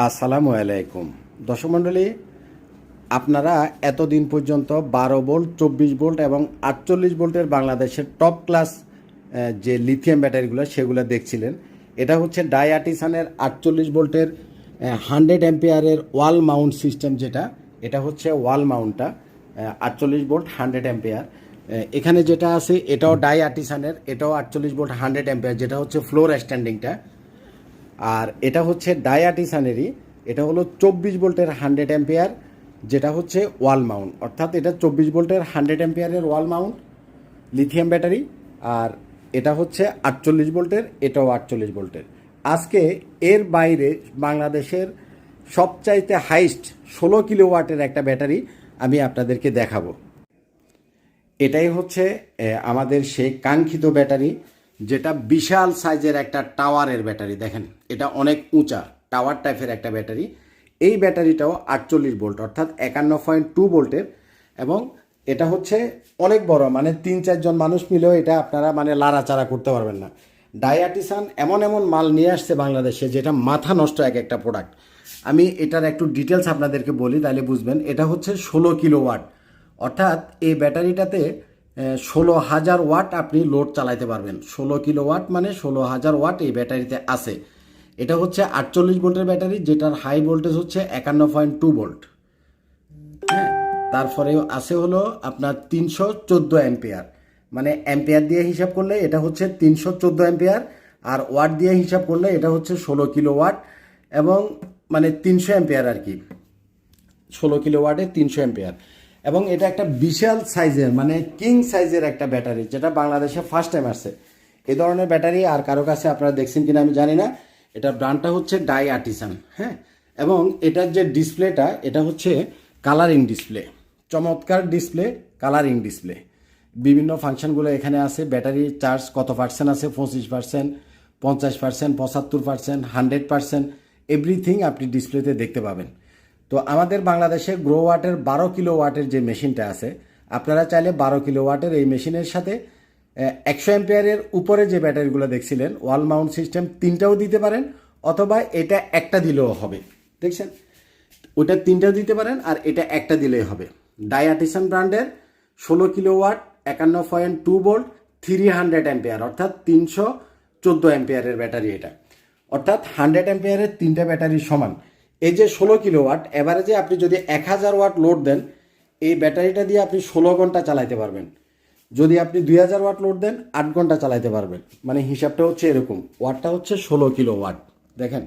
আসসালামু আলাইকুম দর্শক মণ্ডলী, আপনারা এতদিন পর্যন্ত 12 ভোল্ট, 24 ভোল্ট এবং 48 ভোল্টের বাংলাদেশের টপ ক্লাস যে লিথিয়াম ব্যাটারিগুলো সেগুলো দেখছিলেন। এটা হচ্ছে ডাই আর্টিসানের 48 ভোল্টের 100 অ্যাম্পিয়ারের ওয়াল মাউন্ট সিস্টেম। যেটা এটা হচ্ছে ওয়াল মাউন্টটা 48 ভোল্ট 100 অ্যাম্পিয়ার। এখানে যেটা আছে এটাও ডাই আর্টিসানের, এটাও 48 ভোল্ট 100 অ্যাম্পিয়ার, যেটা হচ্ছে ফ্লোর স্ট্যান্ডিংটা। আর এটা হচ্ছে ডায়াটিসানেরই, এটা হলো 24 ভোল্টের 100 অ্যাম্পিয়ার, যেটা হচ্ছে ওয়াল মাউন্ট, অর্থাৎ এটা 24 ভোল্টের 100 অ্যাম্পিয়ারের ওয়াল মাউন্ট লিথিয়াম ব্যাটারি। আর এটা হচ্ছে 48 ভোল্টের, এটাও 48 ভোল্টের। আজকে এর বাইরে বাংলাদেশের সবচাইতে হাইস্ট 16 কিলোওয়াটের একটা ব্যাটারি আমি আপনাদেরকে দেখাবো। এটাই হচ্ছে আমাদের সেই কাঙ্ক্ষিত ব্যাটারি, যেটা বিশাল সাইজের একটা টাওয়ারের ব্যাটারি। দেখেন, এটা অনেক উঁচা টাওয়ার টাইপের একটা ব্যাটারি। এই ব্যাটারিটাও 48 ভোল্ট, অর্থাৎ 51.2 ভোল্টের। এবং এটা হচ্ছে অনেক বড়, মানে 3-4 জন মানুষ মিলেও এটা আপনারা মানে লাড়াচাড়া করতে পারবেন না। ডায়াটিসান এমন এমন মাল নিয়ে আসছে বাংলাদেশে, যেটা মাথা নষ্ট এক একটা প্রোডাক্ট। আমি এটার একটু ডিটেলস আপনাদেরকে বলি, তাহলে বুঝবেন। এটা হচ্ছে 16 কিলোওয়াট, অর্থাৎ এই ব্যাটারিটাতে 16,000 ওয়াট আপনি লোড চালাতে পারবেন। 16 কিলোওয়াট মানে 16,000 ওয়াট এই ব্যাটারিতে আছে। এটা হচ্ছে 48 ভোল্টের ব্যাটারি, যেটার হাই ভোল্টেজ হচ্ছে 51.2 ভোল্ট। হ্যাঁ, তারপরেও আছে হলো আপনার 314 অ্যাম্পিয়ার, মানে অ্যাম্পিয়ার দিয়ে হিসাব করলে এটা হচ্ছে 314 অ্যাম্পিয়ার, আর ওয়াট দিয়ে হিসাব করলে এটা হচ্ছে 16 কিলোওয়াট। এবং মানে 300 অ্যাম্পিয়ার আর কি, 16 কিলোওয়াটে 300 অ্যাম্পিয়ার। এবং এটা একটা বিশাল সাইজের, মানে কিং সাইজের একটা ব্যাটারি, যেটা বাংলাদেশে ফার্স্ট টাইম আসছে। এই ধরনের ব্যাটারি আর কারো কাছে আপনারা দেখছেন কিনা আমি জানি না। এটার ব্র্যান্ডটা হচ্ছে ডাই আর্টিসান। হ্যাঁ, এবং এটার যে ডিসপ্লেটা, এটা হচ্ছে কালারিং ডিসপ্লে, চমৎকার ডিসপ্লে, কালারিং ডিসপ্লে। বিভিন্ন ফাংশনগুলো এখানে আছে। ব্যাটারি চার্জ কত পার্সেন্ট আছে, 25%, 50%, 75%, 100%, এভরিথিং আপনি ডিসপ্লেতে দেখতে পাবেন। তো আমাদের বাংলাদেশে গ্রোওয়াটের 12 কিলোওয়াটের যে মেশিনটা আছে, আপনারা চাইলে 12 কিলোওয়াটের এই মেশিনের সাথে 100 অ্যাম্পিয়ারের উপরে যে ব্যাটারিগুলো দেখছিলেন ওয়াল মাউন্ট সিস্টেম, 3টাও দিতে পারেন, অথবা এটা একটা দিলেও হবে। দেখছেন, ওটা 3টাও দিতে পারেন আর এটা একটা দিলেই হবে। ডায়াটিসান ব্র্যান্ডের 16 কিলোওয়াট 51.2 ভোল্ট 300 অ্যাম্পিয়ার, অর্থাৎ 314 অ্যাম্পিয়ারের ব্যাটারি এটা, অর্থাৎ 100 অ্যাম্পিয়ারের 3টা ব্যাটারির সমান। এই যে 16 কিলোওয়াট, এভারেজে আপনি যদি 1000 ওয়াট লোড দেন, এই ব্যাটারিটা দিয়ে আপনি 16 ঘন্টা চালাতে পারবেন। যদি আপনি 2000 ওয়াট লোড দেন, 8 ঘন্টা চালাতে পারবেন। মানে হিসাবটা হচ্ছে এরকম, ওয়াটটা হচ্ছে 16 কিলোওয়াট। দেখেন,